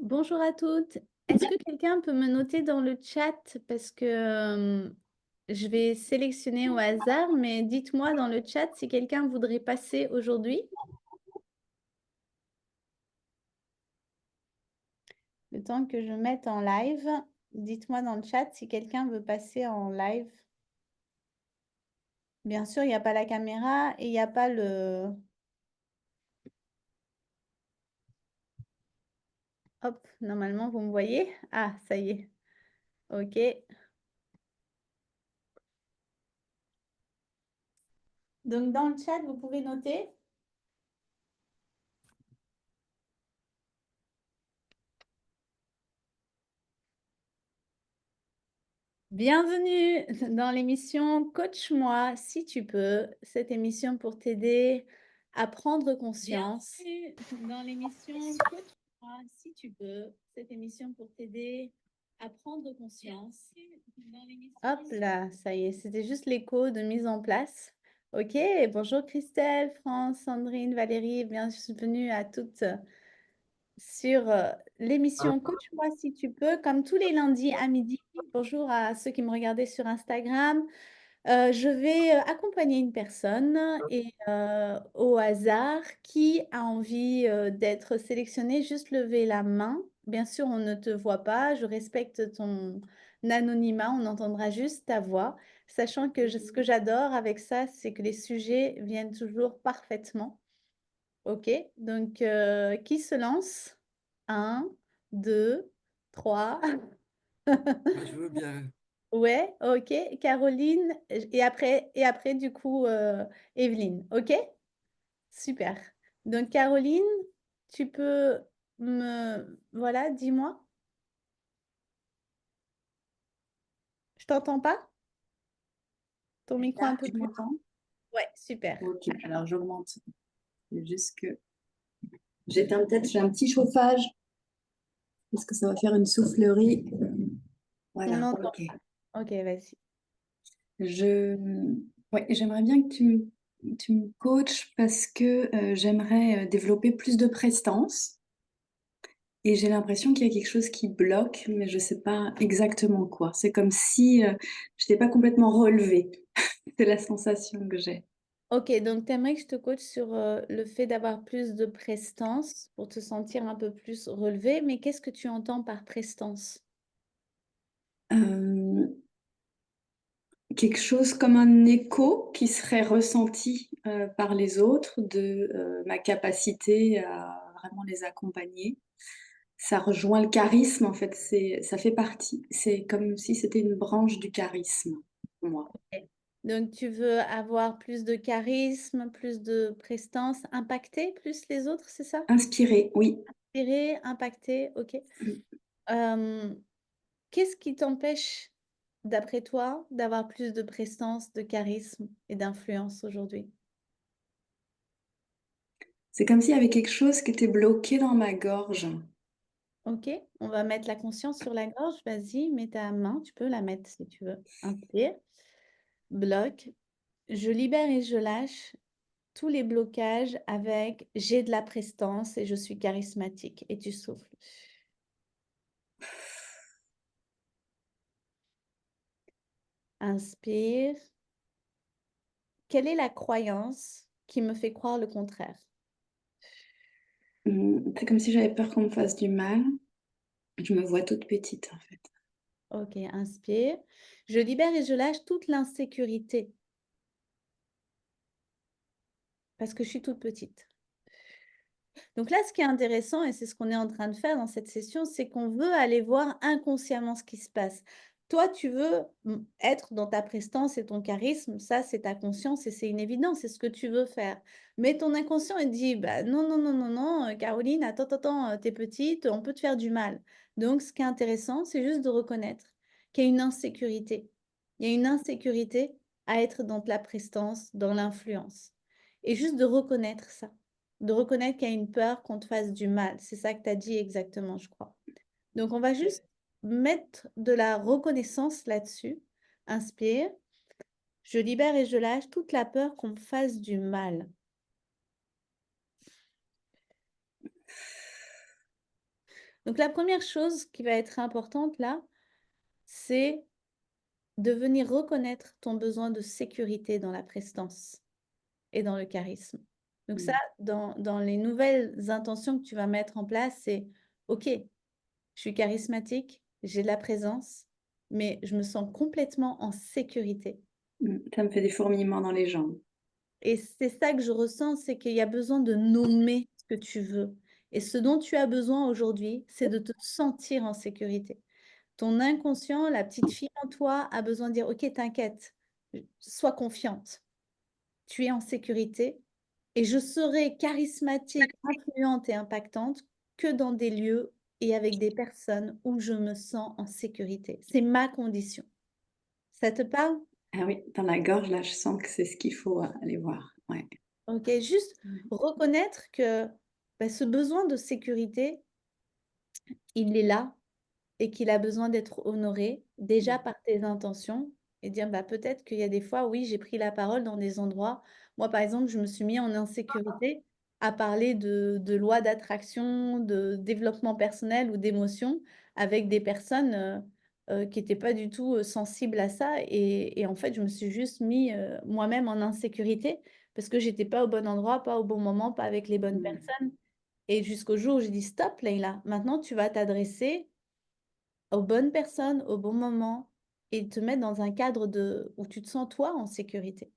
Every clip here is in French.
Bonjour à toutes. Est-ce que quelqu'un peut me noter dans le chat parce que je vais sélectionner au hasard, mais dites-moi dans le chat si quelqu'un voudrait passer aujourd'hui. Le temps que je mette en live, dites-moi dans le chat si quelqu'un veut passer en live. Bien sûr, il n'y a pas la caméra et il n'y a pas le... Hop, normalement, vous me voyez? Ah, ça y est. OK. Donc, dans le chat, vous pouvez noter. Bienvenue dans l'émission Coach-moi si tu peux, cette émission pour t'aider à prendre conscience. Bienvenue dans l'émission Coach-moi si tu peux, cette émission pour t'aider à prendre conscience. Hop là, ça y est, c'était juste l'écho de mise en place. Ok, bonjour Christelle, France, Sandrine, Valérie, bienvenue à toutes sur l'émission Coach-moi si tu peux, comme tous les lundis à midi. Bonjour à ceux qui me regardaient sur Instagram. Je vais accompagner une personne et au hasard, qui a envie d'être sélectionné, juste lever la main. Bien sûr, on ne te voit pas, je respecte ton anonymat, on entendra juste ta voix, sachant que ce que j'adore avec ça, c'est que les sujets viennent toujours parfaitement. Ok, donc qui se lance? Un, deux, trois. Je veux bien. Ouais, ok. Caroline, et après du coup, Evelyne. Ok? Super. Donc, Caroline, tu peux me... Voilà, dis-moi. Je t'entends pas? Ton micro un Là, peu tu plus. m'entends? Ouais, super. Ok, alors j'augmente. C'est juste que j'éteins peut-être, j'ai un petit chauffage parce que ça va faire une soufflerie. On Voilà, entend. ok. Ok, vas-y. Je, ouais, j'aimerais bien que tu me coaches parce que j'aimerais développer plus de prestance et j'ai l'impression qu'il y a quelque chose qui bloque, mais je ne sais pas exactement quoi. C'est comme si je n'étais pas complètement relevée. C'est la sensation que j'ai. Ok, donc tu aimerais que je te coach sur le fait d'avoir plus de prestance pour te sentir un peu plus relevé, mais qu'est-ce que tu entends par prestance? Euh, Quelque chose comme un écho qui serait ressenti par les autres de ma capacité à vraiment les accompagner. Ça rejoint le charisme, en fait, ça fait partie. C'est comme si c'était une branche du charisme pour moi. Ok. Donc, tu veux avoir plus de charisme, plus de prestance, impacter plus les autres, c'est ça? Inspiré, oui. Inspirer, impacter, ok. Euh, Qu'est-ce qui t'empêche, d'après toi, d'avoir plus de prestance, de charisme et d'influence aujourd'hui? C'est comme s'il y avait quelque chose qui était bloqué dans ma gorge. Ok, on va mettre la conscience sur la gorge. Vas-y, mets ta main, tu peux la mettre si tu veux. Inspire, bloc. Je libère et je lâche tous les blocages avec j'ai de la prestance et je suis charismatique. Et tu souffles. Inspire. Quelle est la croyance qui me fait croire le contraire? C'est comme si j'avais peur qu'on me fasse du mal. Je me vois toute petite, en fait. Ok, inspire. Je libère et je lâche toute l'insécurité parce que je suis toute petite. Donc là, ce qui est intéressant, et c'est ce qu'on est en train de faire dans cette session, c'est qu'on veut aller voir inconsciemment ce qui se passe. Toi, tu veux être dans ta prestance et ton charisme, ça, c'est ta conscience et c'est une évidence, c'est ce que tu veux faire. Mais ton inconscient, il dit, bah, non, non, non, non, non, Caroline, attends, attends, attends, t'es petite, on peut te faire du mal. Donc, ce qui est intéressant, c'est juste de reconnaître qu'il y a une insécurité. Il y a une insécurité à être dans la prestance, dans l'influence. Et juste de reconnaître ça, de reconnaître qu'il y a une peur qu'on te fasse du mal. C'est ça que tu as dit exactement, je crois. Donc, on va juste mettre de la reconnaissance là-dessus. Inspire. Je libère et je lâche toute la peur qu'on me fasse du mal. Donc la première chose qui va être importante là, c'est de venir reconnaître ton besoin de sécurité dans la prestance et dans le charisme. Donc ça, Mmh. dans les nouvelles intentions que tu vas mettre en place, c'est: «OK, je suis charismatique, j'ai de la présence, mais je me sens complètement en sécurité». Ça me fait des fourmillements dans les jambes. Et c'est ça que je ressens, c'est qu'il y a besoin de nommer ce que tu veux. Et ce dont tu as besoin aujourd'hui, c'est de te sentir en sécurité. Ton inconscient, la petite fille en toi, a besoin de dire: «OK, t'inquiète, sois confiante. Tu es en sécurité et je serai charismatique, influente et impactante que dans des lieux et avec des personnes où je me sens en sécurité. C'est ma condition». Ça te parle? Ah oui, dans la gorge, là, je sens que c'est ce qu'il faut, aller voir. Ouais. OK, juste Ouais. reconnaître que, bah, ce besoin de sécurité, il est là et qu'il a besoin d'être honoré, déjà Mmh. par tes intentions et dire: «Bah, peut-être qu'il y a des fois, oui, j'ai pris la parole dans des endroits». Moi, par exemple, je me suis mis en insécurité à parler de loi d'attraction, de développement personnel ou d'émotion avec des personnes, qui étaient pas du tout, sensibles à ça et en fait, je me suis juste mis, moi-même en insécurité parce que j'étais pas au bon endroit, pas au bon moment, pas avec les bonnes Mmh. personnes et jusqu'au jour où j'ai dit: «Stop Leïla, maintenant tu vas t'adresser aux bonnes personnes, au bon moment et te mettre dans un cadre où tu te sens toi en sécurité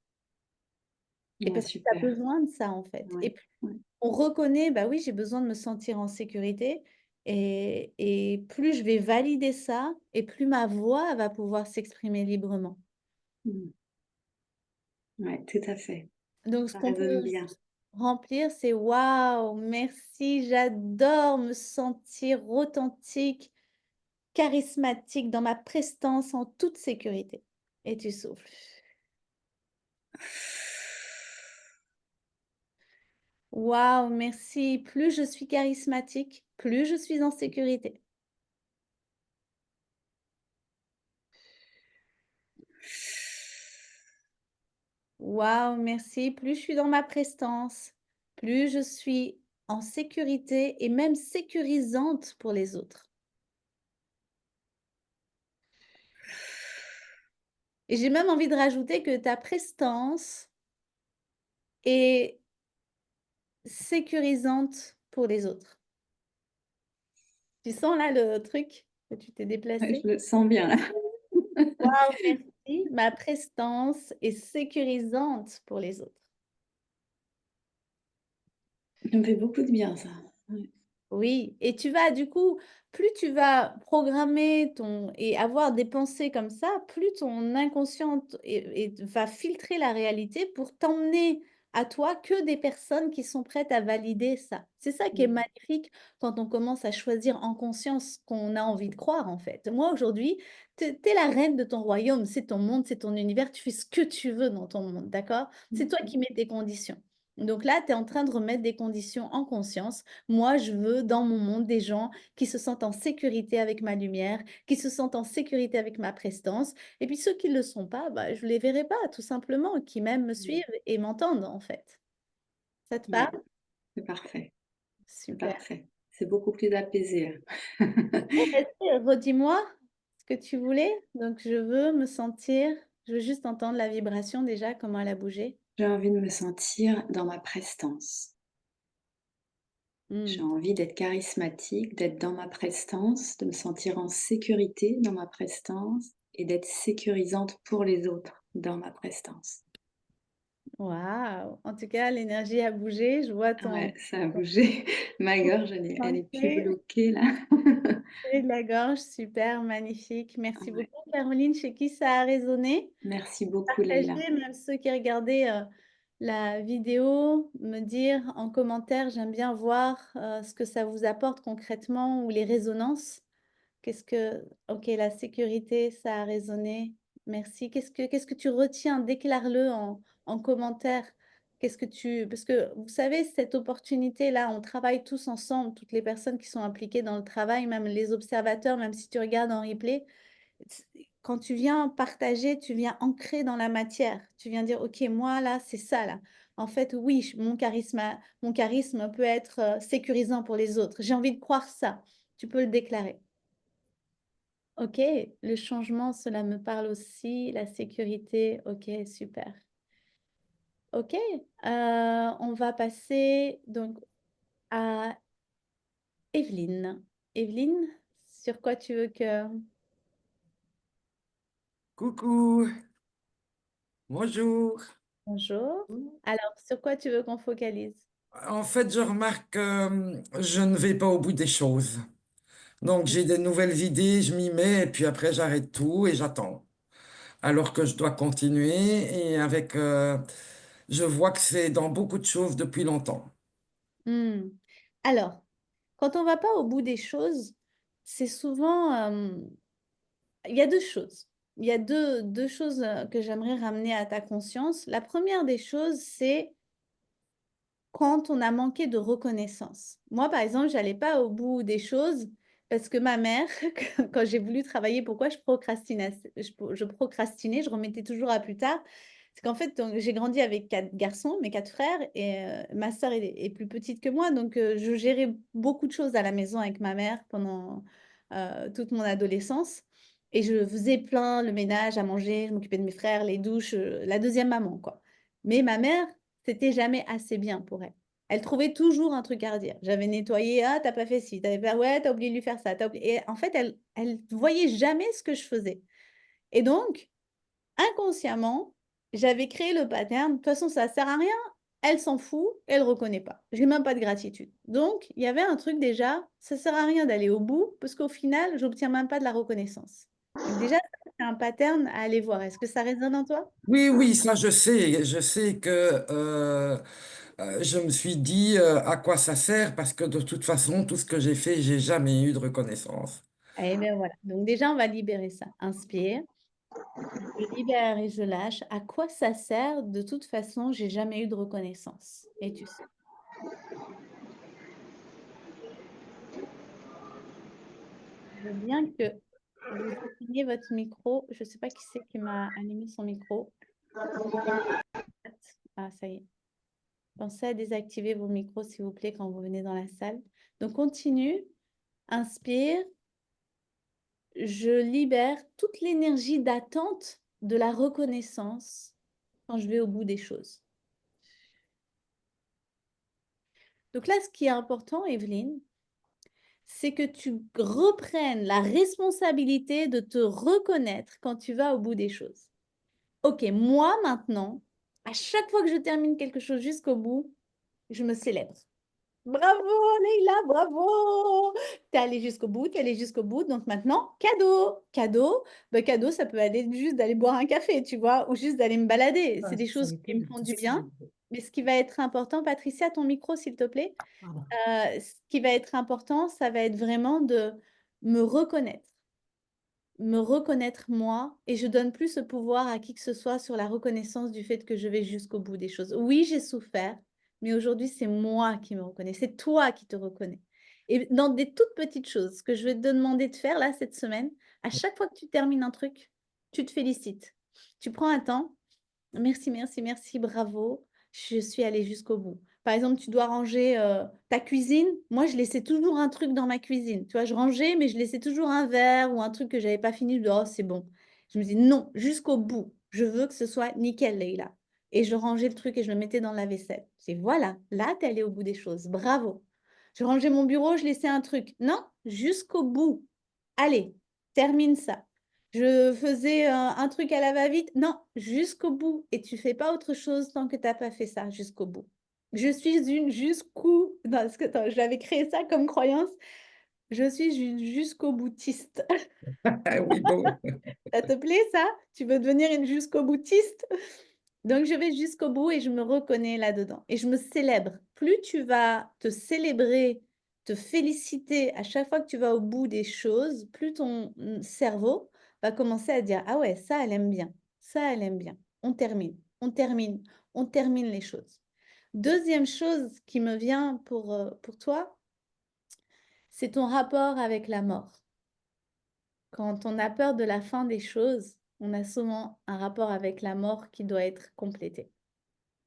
et Ouais, parce que tu as super. besoin de ça en fait et Ouais, plus ouais. on reconnaît, bah oui, j'ai besoin de me sentir en sécurité et plus je vais valider ça et plus ma voix va pouvoir s'exprimer librement. Mmh. Ouais, tout à fait. Donc ce Ça qu'on peut résonne bien. remplir, c'est: «Waouh, merci, j'adore me sentir authentique, charismatique dans ma prestance en toute sécurité» et tu souffles. Waouh, merci. Plus je suis charismatique, plus je suis en sécurité. Waouh, merci. Plus je suis dans ma prestance, plus je suis en sécurité et même sécurisante pour les autres. Et j'ai même envie de rajouter que ta prestance est sécurisante pour les autres. Tu sens là le truc que tu t'es Ouais, déplacé? je le sens bien là. Waouh, merci. Ma prestance est sécurisante pour les autres. Ça me fait beaucoup de bien ça. Ouais. Oui, et tu vas du coup, plus tu vas programmer ton et avoir des pensées comme ça, plus ton inconscient va filtrer la réalité pour t'emmener à toi que des personnes qui sont prêtes à valider ça. C'est ça qui est Mmh. magnifique quand on commence à choisir en conscience ce qu'on a envie de croire, en fait. Moi, aujourd'hui, tu es la reine de ton royaume, c'est ton monde, c'est ton univers, tu fais ce que tu veux dans ton monde, d'accord? C'est toi Mmh. qui mets tes conditions. Donc là, tu es en train de remettre des conditions en conscience. Moi, je veux dans mon monde des gens qui se sentent en sécurité avec ma lumière, qui se sentent en sécurité avec ma prestance. Et puis ceux qui ne le sont pas, bah, je ne les verrai pas, tout simplement, qui même me Mmh. suivent et m'entendent, en fait. Ça te parle? Ouais, c'est parfait, c'est Super. parfait. C'est beaucoup plus apaisé, là. Et vas-y, redis-moi ce que tu voulais. Donc, je veux juste entendre la vibration déjà, comment elle a bougé. J'ai envie de me sentir dans ma prestance. J'ai Hmm. envie d'être charismatique, d'être dans ma prestance, de me sentir en sécurité dans ma prestance et d'être sécurisante pour les autres dans ma prestance. Waouh! En tout cas, l'énergie a bougé. Je vois Ouais, ça a ton bougé. Ma gorge, elle est plus pensée. bloquée là. Et de la gorge, super, magnifique. Merci Ouais. beaucoup Caroline, chez qui ça a résonné. Merci beaucoup Leïla. Partagez, même ceux qui regardaient, la vidéo, me dire en commentaire, j'aime bien voir, ce que ça vous apporte concrètement ou les résonances. OK, la sécurité, ça a résonné. Merci. Qu'est-ce que tu retiens? Déclare-le en commentaire. Parce que vous savez, cette opportunité-là, on travaille tous ensemble, toutes les personnes qui sont impliquées dans le travail, même les observateurs, même si tu regardes en replay. Quand tu viens partager, tu viens ancrer dans la matière. Tu viens dire: «OK, moi là, c'est ça là. En fait, oui, mon charisme peut être, sécurisant pour les autres. J'ai envie de croire ça». Tu peux le déclarer. Ok, le changement, cela me parle aussi. La sécurité, ok, super. Ok, on va passer donc à Evelyne. Evelyne, sur quoi tu veux que... Coucou, bonjour. Bonjour. Alors, sur quoi tu veux qu'on focalise? En fait, je remarque que je ne vais pas au bout des choses. Donc, j'ai des nouvelles idées, je m'y mets, et puis après, j'arrête tout et j'attends. Alors que je dois continuer, et je vois que c'est dans beaucoup de choses depuis longtemps. Hmm. Alors, quand on va pas au bout des choses, c'est souvent... il y a deux choses. Il y a deux choses que j'aimerais ramener à ta conscience. La première des choses, c'est quand on a manqué de reconnaissance. Moi, par exemple, j'allais pas au bout des choses parce que ma mère, quand j'ai voulu travailler, pourquoi je procrastinais, je remettais toujours à plus tard. C'est qu'en fait, donc, j'ai grandi avec 4 garçons, mes 4 frères, et ma sœur est plus petite que moi, donc je gérais beaucoup de choses à la maison avec ma mère pendant toute mon adolescence. Et je faisais plein le ménage, à manger, je m'occupais de mes frères, les douches, la deuxième maman, quoi. Mais ma mère, c'était jamais assez bien pour elle. Elle trouvait toujours un truc à redire. J'avais nettoyé, ah, t'as pas fait ci, t'avais pas, ouais, t'as oublié de lui faire ça. Et en fait, elle voyait jamais ce que je faisais. Et donc, inconsciemment, j'avais créé le pattern. De toute façon, ça sert à rien. Elle s'en fout, elle reconnaît pas. J'ai même pas de gratitude. Donc, il y avait un truc déjà, ça sert à rien d'aller au bout parce qu'au final, j'obtiens même pas de la reconnaissance. Donc déjà, c'est un pattern à aller voir. Est-ce que ça résonne en toi? Oui, oui, ça, je sais. Je sais que je me suis dit à quoi ça sert, parce que de toute façon, tout ce que j'ai fait, j'ai jamais eu de reconnaissance. Eh bien voilà. Donc déjà, on va libérer ça. Inspire. Je libère et je lâche. À quoi ça sert? De toute façon, j'ai jamais eu de reconnaissance. Et tu sais. Je veux bien que vous éteigniez votre micro. Je ne sais pas qui c'est qui m'a allumé son micro. Ah, ça y est. Pensez à désactiver vos micros, s'il vous plaît, quand vous venez dans la salle. Donc, continue. Inspire. Je libère toute l'énergie d'attente de la reconnaissance quand je vais au bout des choses. Donc là, ce qui est important, Evelyne, c'est que tu reprennes la responsabilité de te reconnaître quand tu vas au bout des choses. Ok, moi maintenant, à chaque fois que je termine quelque chose jusqu'au bout, je me célèbre. Bravo, Leïla, bravo! T'es allé jusqu'au bout, t'es allé jusqu'au bout. Donc maintenant, cadeau. Cadeau, cadeau, ça peut aller juste d'aller boire un café, tu vois, ou juste d'aller me balader. C'est des choses qui me font du bien. Mais ce qui va être important, Patricia, ton micro, s'il te plaît. Ce qui va être important, ça va être vraiment de me reconnaître. Me reconnaître moi, et je donne plus ce pouvoir à qui que ce soit sur la reconnaissance du fait que je vais jusqu'au bout des choses. Oui, j'ai souffert, mais aujourd'hui, c'est moi qui me reconnais, c'est toi qui te reconnais. Et dans des toutes petites choses, ce que je vais te demander de faire là cette semaine, à chaque fois que tu termines un truc, tu te félicites. Tu prends un temps. Merci, merci, merci, bravo. Je suis allée jusqu'au bout. Par exemple, tu dois ranger ta cuisine. Moi, je laissais toujours un truc dans ma cuisine. Tu vois, je rangeais, mais je laissais toujours un verre ou un truc que j'avais pas fini. Je dis, oh, c'est bon. Je me dis, non, jusqu'au bout. Je veux que ce soit nickel, Leïla. Et je rangeais le truc et je le mettais dans la vaisselle. C'est voilà, là, tu es allée au bout des choses. Bravo. Je rangeais mon bureau, je laissais un truc. Non, jusqu'au bout. Allez, termine ça. Je faisais un truc à la va-vite. Non, jusqu'au bout. Et tu fais pas autre chose tant que tu n'as pas fait ça jusqu'au bout. Je suis une jusqu'au... Non, parce que, attends, j'avais créé ça comme croyance. Je suis une jusqu'au boutiste. Ah oui, bon. Ça te plaît, ça? Tu veux devenir une jusqu'au boutiste? Donc, je vais jusqu'au bout et je me reconnais là-dedans. Et je me célèbre. Plus tu vas te célébrer, te féliciter à chaque fois que tu vas au bout des choses, plus ton cerveau va commencer à dire, ah ouais, ça, elle aime bien. Ça, elle aime bien. On termine, on termine, on termine les choses. Deuxième chose qui me vient pour toi, c'est ton rapport avec la mort. Quand on a peur de la fin des choses, on a souvent un rapport avec la mort qui doit être complété.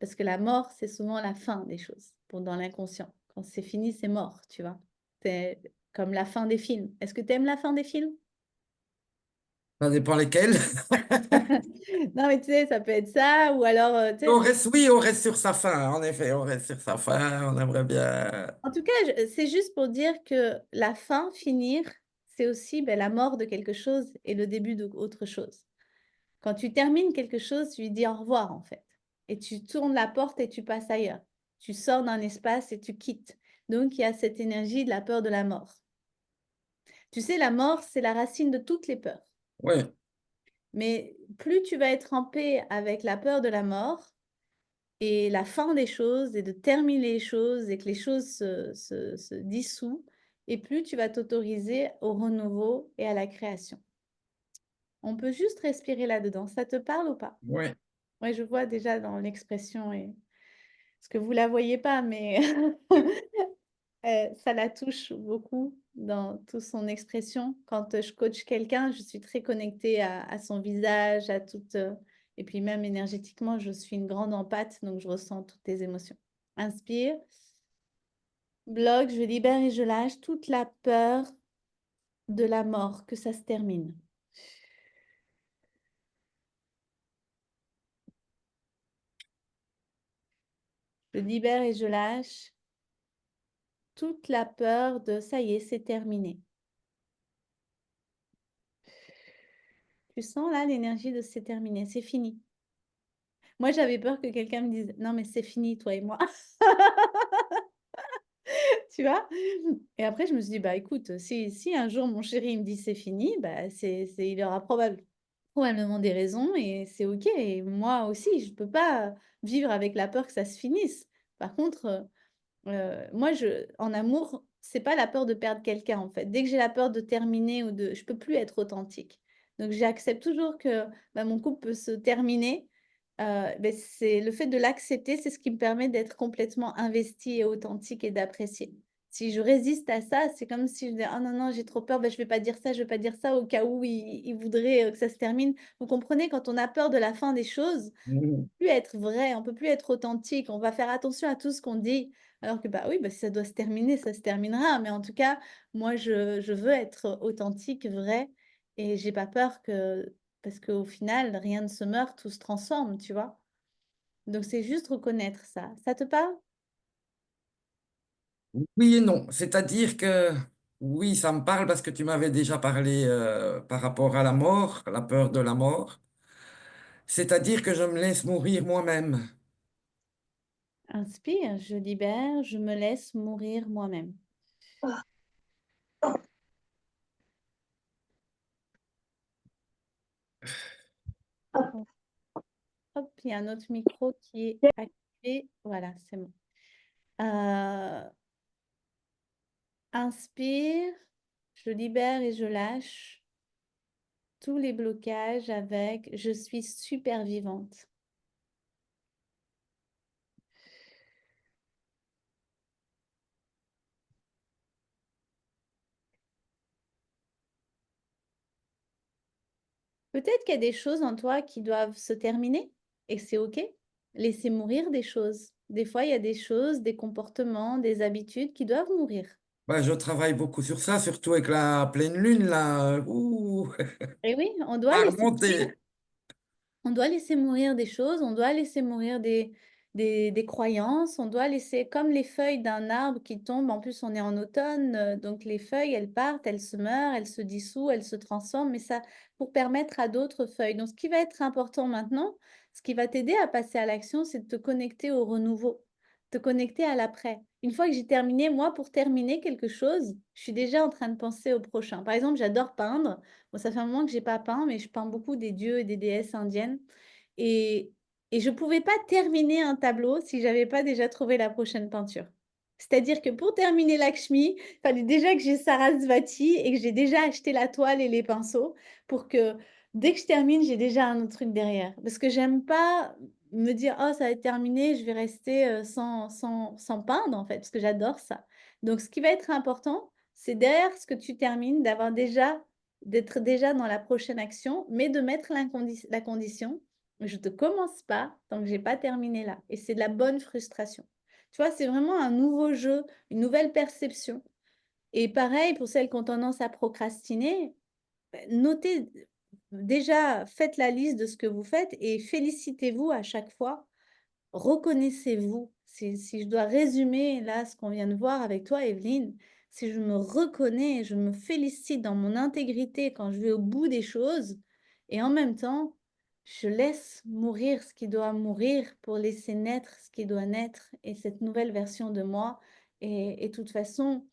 Parce que la mort, c'est souvent la fin des choses, dans l'inconscient. Quand c'est fini, c'est mort, tu vois. comme la fin des films. Est-ce que tu aimes la fin des films? Ça dépend lesquels. Non, mais tu sais, ça peut être ça, ou alors, tu sais, Oui, on reste sur sa fin, en effet, on reste sur sa fin, on aimerait bien. en tout cas, c'est juste pour dire que la fin, finir, c'est aussi ben, la mort de quelque chose et le début d'autre chose. Quand tu termines quelque chose, tu lui dis au revoir, en fait. Et tu tournes la porte et tu passes ailleurs. Tu sors d'un espace et tu quittes. Donc, il y a cette énergie de la peur de la mort. Tu sais, la mort, c'est la racine de toutes les peurs. Oui, Mais plus tu vas être en paix avec la peur de la mort et la fin des choses et de terminer les choses et que les choses se dissouent, et plus tu vas t'autoriser au renouveau et à la création. On peut juste respirer là-dedans. Ça te parle ou pas? oui. Oui, je vois déjà dans l'expression et parce que vous la voyez pas, mais ça la touche beaucoup dans toute son expression. Quand je coach quelqu'un, je suis très connectée à son visage, à toute, et puis même énergétiquement, je suis une grande empathe, donc je ressens toutes tes émotions. Inspire, bloque, je libère et je lâche toute la peur de la mort, que ça se termine. Je libère et je lâche toute la peur de ça y est, c'est terminé. Tu sens là l'énergie de c'est terminé, c'est fini. Moi, j'avais peur que quelqu'un me dise non, mais c'est fini, toi et moi. Tu vois? Et après, je me suis dit, bah écoute, si un jour mon chéri il me dit c'est fini, bah il aura probablement des raisons et c'est OK. Et moi aussi, je ne peux pas vivre avec la peur que ça se finisse. Par contre, moi, en amour, c'est pas la peur de perdre quelqu'un, en fait. Dès que j'ai la peur de terminer ou de je peux plus être authentique. Donc j'accepte toujours que, bah, mon couple peut se terminer, c'est le fait de l'accepter, c'est ce qui me permet d'être complètement investie et authentique et d'apprécier. Si je résiste à ça, c'est comme si je disais: «Ah non, non, j'ai trop peur, bah, je vais pas dire ça, je vais pas dire ça au cas où il voudrait, que ça se termine». Vous comprenez? Quand on a peur de la fin des choses, Mhm. plus être vrai, on peut plus être authentique, on va faire attention à tout ce qu'on dit. Alors que, bah oui, bah, si ça doit se terminer, ça se terminera. Mais en tout cas, moi, je veux être authentique, vrai, et j'ai pas peur que, parce qu'au final, rien ne se meurt, tout se transforme, tu vois. Donc c'est juste reconnaître ça. Ça te parle? Oui et non. C'est-à-dire que oui, ça me parle parce que tu m'avais déjà parlé par rapport à la mort, la peur de la mort. C'est-à-dire que je me laisse mourir moi-même. Inspire, je libère, je me laisse mourir moi-même. Hop, il y a un autre micro qui est activé. Voilà, c'est bon. Inspire, je libère et je lâche tous les blocages avec je suis super vivante. Peut-être qu'il y a des choses en toi qui doivent se terminer et c'est OK. Laisser mourir des choses. Des fois, il y a des choses, des comportements, des habitudes qui doivent mourir. Ben, je travaille beaucoup sur ça, surtout avec la pleine lune, là. Ouh, Et oui, on doit à laisser mourir. remonter. On doit laisser mourir des choses, on doit laisser mourir des croyances, on doit laisser comme les feuilles d'un arbre qui tombent. En plus, on est en automne, donc les feuilles, elles partent, elles se meurent, elles se dissouent, elles se transforment, mais ça pour permettre à d'autres feuilles. Donc, ce qui va être important maintenant, ce qui va t'aider à passer à l'action, c'est de te connecter au renouveau, te connecter à l'après. Une fois que j'ai terminé, moi, pour terminer quelque chose, je suis déjà en train de penser au prochain. Par exemple, j'adore peindre. Bon, ça fait un moment que j'ai pas peint, mais je peins beaucoup des dieux et des déesses indiennes. Et, et je ne pouvais pas terminer un tableau si j'avais pas déjà trouvé la prochaine peinture. C'est-à-dire que pour terminer Lakshmi, il fallait déjà que j'ai Sarasvati et que j'ai déjà acheté la toile et les pinceaux pour que dès que je termine, j'ai déjà un autre truc derrière. Parce que j'aime pas me dire, oh, ça va être terminé, je vais rester sans peindre, en fait, parce que j'adore ça. Donc, ce qui va être important, c'est derrière ce que tu termines, d'être déjà dans la prochaine action, mais de mettre la condition, je ne commence pas tant que j'ai pas terminé là. Et c'est de la bonne frustration. Tu vois, c'est vraiment un nouveau jeu, une nouvelle perception. Et pareil, pour celles qui ont tendance à procrastiner, notez, déjà, faites la liste de ce que vous faites et félicitez-vous à chaque fois. Reconnaissez-vous. Si je dois résumer là ce qu'on vient de voir avec toi, Evelyne, si je me reconnais, je me félicite dans mon intégrité quand je vais au bout des choses et en même temps, je laisse mourir ce qui doit mourir pour laisser naître ce qui doit naître et cette nouvelle version de moi. Et de toute façon,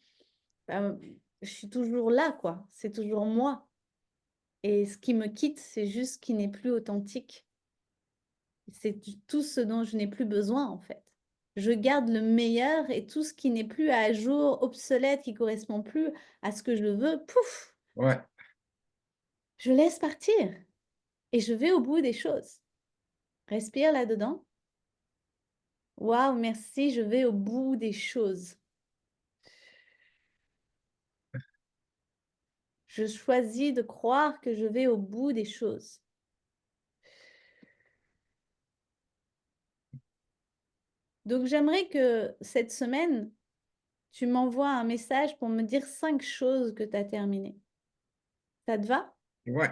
ben, je suis toujours là, quoi. C'est toujours moi. Et ce qui me quitte, c'est juste ce qui n'est plus authentique. C'est tout ce dont je n'ai plus besoin, en fait. Je garde le meilleur et tout ce qui n'est plus à jour, obsolète, qui correspond plus à ce que je veux, pouf, Ouais. je laisse partir et je vais au bout des choses. Respire là-dedans. Waouh, merci, je vais au bout des choses. Je choisis de croire que je vais au bout des choses. Donc, j'aimerais que cette semaine, tu m'envoies un message pour me dire 5 choses que tu as terminées. Ça te va? Ouais,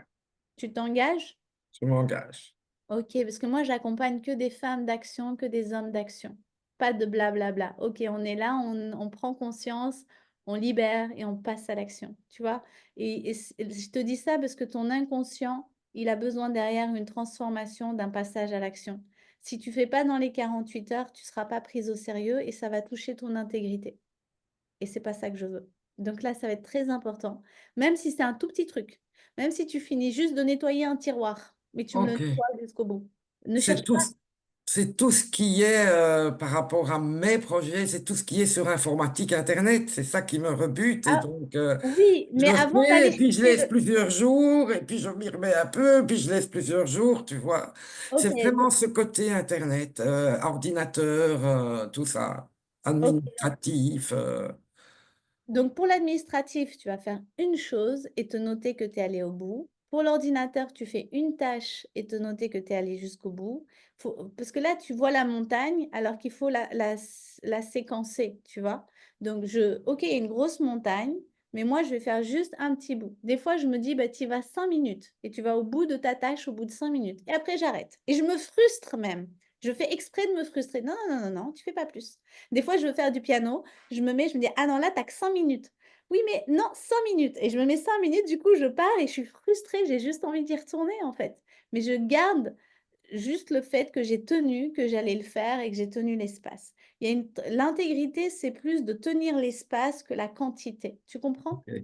Tu t'engages? je m'engage. Ok, parce que moi, j'accompagne que des femmes d'action, que des hommes d'action. Pas de blablabla. Ok, on est là, on prend conscience, on libère et on passe à l'action. Tu vois? Et je te dis ça parce que ton inconscient, il a besoin derrière une transformation, d'un passage à l'action. Si tu fais pas dans les 48 heures, tu seras pas prise au sérieux et ça va toucher ton intégrité. Et c'est pas ça que je veux. Donc là, ça va être très important. Même si c'est un tout petit truc. Même si tu finis juste de nettoyer un tiroir, mais tu me le Ok. nettoies jusqu'au bout. Ne C'est cherche tout, pas. c'est tout ce qui est par rapport à mes projets, c'est tout ce qui est sur informatique, Internet. C'est ça qui me rebute. Et Ah, donc, oui, je mais avant fais, d'aller et puis je chercher laisse le... plusieurs jours, et puis je m'y remets un peu, puis je laisse plusieurs jours, tu vois. Ok, C'est vraiment ce côté Internet, ordinateur, tout ça, ok. administratif. Donc, pour l'administratif, tu vas faire une chose et te noter que tu es allé au bout. Pour l'ordinateur, tu fais une tâche et te noter que tu es allé jusqu'au bout. Parce que là, tu vois la montagne alors qu'il faut la séquencer, tu vois. Donc, ok, il y a une grosse montagne, mais moi, je vais faire juste un petit bout. Des fois, je me dis, bah, tu vas 5 minutes et tu vas au bout de ta tâche au bout de 5 minutes. Et après, j'arrête. Et je me frustre même. Je fais exprès de me frustrer. Non, non, non, non, non, tu fais pas plus. Des fois, je veux faire du piano. Je me dis, ah non, là, t'as que 5 minutes. Oui, mais non, 5 minutes. Et je me mets 5 minutes, du coup, je pars et je suis frustrée. J'ai juste envie d'y retourner, en fait. Mais je garde juste le fait que j'ai tenu, que j'allais le faire et que j'ai tenu l'espace. L'intégrité, c'est plus de tenir l'espace que la quantité. Tu comprends? Ok.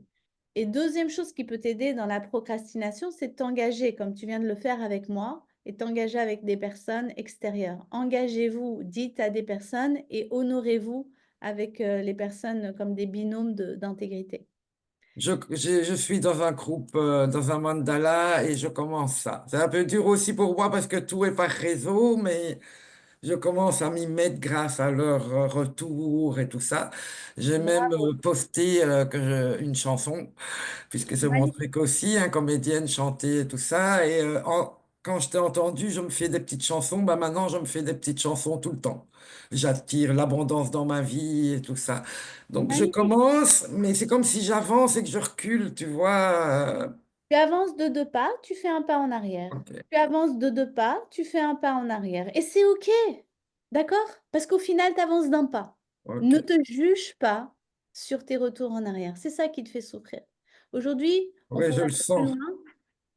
Et deuxième chose qui peut t'aider dans la procrastination, c'est de t'engager, comme tu viens de le faire avec moi, et t'engager avec des personnes extérieures. Engagez-vous, dites à des personnes et honorez-vous avec les personnes comme des binômes d'intégrité. Je suis dans un groupe, dans un mandala, et je commence ça. C'est un peu dur aussi pour moi parce que tout est par réseau, mais je commence à m'y mettre grâce à leur retour et tout ça. J'ai même Bravo. posté une chanson, puisque c'est mon Magnifique. truc aussi, hein, comédienne, chanter et tout ça. Et quand je t'ai entendu, je me fais des petites chansons. Bah maintenant, je me fais des petites chansons tout le temps. J'attire l'abondance dans ma vie et tout ça. Donc je Magnifique. commence, mais c'est comme si j'avance et que je recule, tu vois. Tu avances de 2 pas, tu fais un pas en arrière. Ok, Tu avances de 2 pas, tu fais un pas en arrière. Et c'est OK. D'accord? Parce qu'au final, tu avances d'un pas. ok. Ne te juge pas sur tes retours en arrière. C'est ça qui te fait souffrir. Aujourd'hui, on Oui, je pourrait le aller plus sens. loin.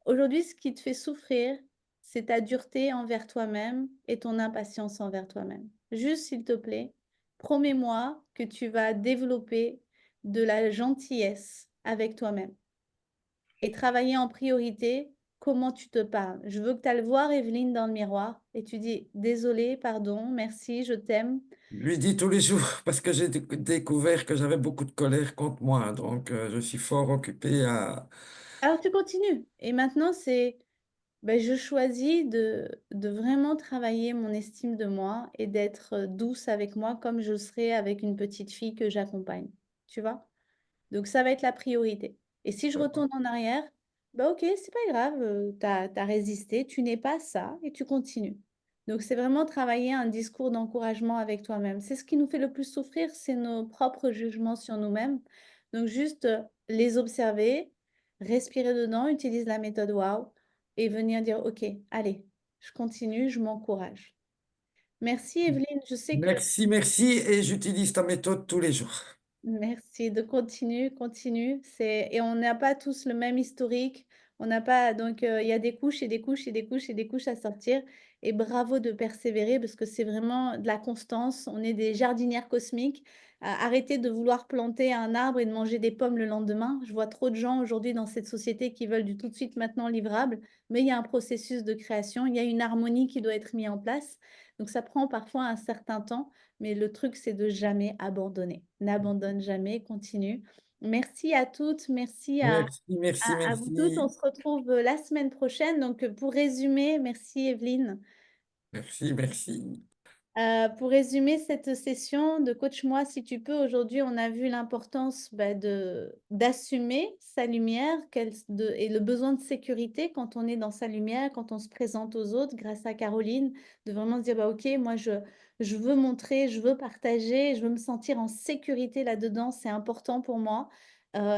Aujourd'hui, ce qui te fait souffrir, c'est ta dureté envers toi-même et ton impatience envers toi-même. Juste, s'il te plaît, promets-moi que tu vas développer de la gentillesse avec toi-même et travailler en priorité comment tu te parles. Je veux que tu ailles le voir, Evelyne, dans le miroir et tu dis désolé, pardon, merci, je t'aime. Je lui dis tous les jours parce que j'ai découvert que j'avais beaucoup de colère contre moi. Donc, je suis fort occupé à... Alors tu continues. Et maintenant, c'est ben, je choisis de vraiment travailler mon estime de moi et d'être douce avec moi comme je serais avec une petite fille que j'accompagne. Tu vois? Donc ça va être la priorité. Et si je retourne en arrière, bah ok, c'est pas grave, t'as résisté, tu n'es pas ça et tu continues. Donc c'est vraiment travailler un discours d'encouragement avec toi-même. C'est ce qui nous fait le plus souffrir, c'est nos propres jugements sur nous-mêmes. Donc, juste les observer, respirer dedans, utiliser la méthode WOW et venir dire, OK, allez, je continue, je m'encourage. Merci Evelyne, je sais que Merci, merci. Et j'utilise ta méthode tous les jours. merci de continue, continue. Et on n'a pas tous le même historique. On n'a pas donc il y a des couches et des couches et des couches et des couches à sortir. Et bravo de persévérer parce que c'est vraiment de la constance. On est des jardinières cosmiques. Arrêtez de vouloir planter un arbre et de manger des pommes le lendemain. Je vois trop de gens aujourd'hui dans cette société qui veulent du tout de suite maintenant livrable. Mais il y a un processus de création. Il y a une harmonie qui doit être mise en place. Donc ça prend parfois un certain temps. Mais le truc, c'est de jamais abandonner. N'abandonne jamais, continue. Merci à toutes, merci Merci, merci, à vous toutes. On merci. se retrouve la semaine prochaine. Donc, pour résumer, merci Evelyne. Merci, merci. Pour résumer cette session de Coach Moi, si tu peux, aujourd'hui, on a vu l'importance d'assumer sa lumière et le besoin de sécurité quand on est dans sa lumière, quand on se présente aux autres, grâce à Caroline, de vraiment se dire, bah, OK, moi, je veux montrer, je veux partager, je veux me sentir en sécurité là-dedans, c'est important pour moi.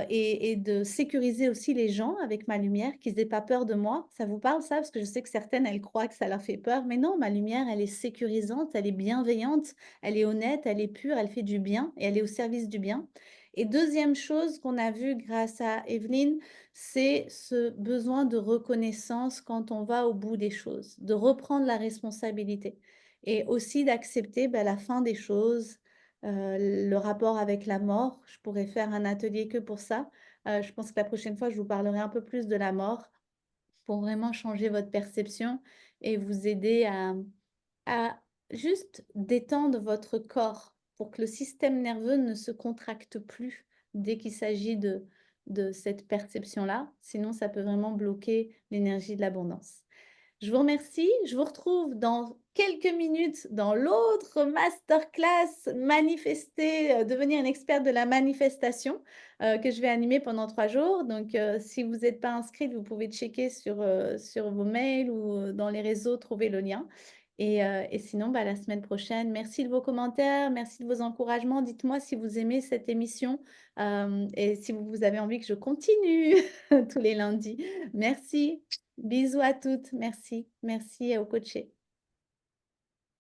Et de sécuriser aussi les gens avec ma lumière, qu'ils n'aient pas peur de moi. Ça vous parle ça? Parce que je sais que certaines, elles croient que ça leur fait peur. Mais non, ma lumière, elle est sécurisante, elle est bienveillante, elle est honnête, elle est pure, elle fait du bien et elle est au service du bien. Et deuxième chose qu'on a vu grâce à Evelyne, c'est ce besoin de reconnaissance quand on va au bout des choses, de reprendre la responsabilité et aussi d'accepter la fin des choses, le rapport avec la mort. Je pourrais faire un atelier que pour ça. Je pense que la prochaine fois, je vous parlerai un peu plus de la mort pour vraiment changer votre perception et vous aider à juste détendre votre corps pour que le système nerveux ne se contracte plus dès qu'il s'agit de cette perception-là. Sinon, ça peut vraiment bloquer l'énergie de l'abondance. Je vous remercie. Je vous retrouve dans quelques minutes dans l'autre masterclass manifester, devenir une experte de la manifestation que je vais animer pendant 3 jours. Donc, si vous n'êtes pas inscrite, vous pouvez checker sur vos mails ou dans les réseaux, trouver le lien. Et sinon, la semaine prochaine, merci de vos commentaires, merci de vos encouragements. Dites-moi si vous aimez cette émission et si vous avez envie que je continue tous les lundis. Merci. Bisous à toutes. Merci. Merci au coaché.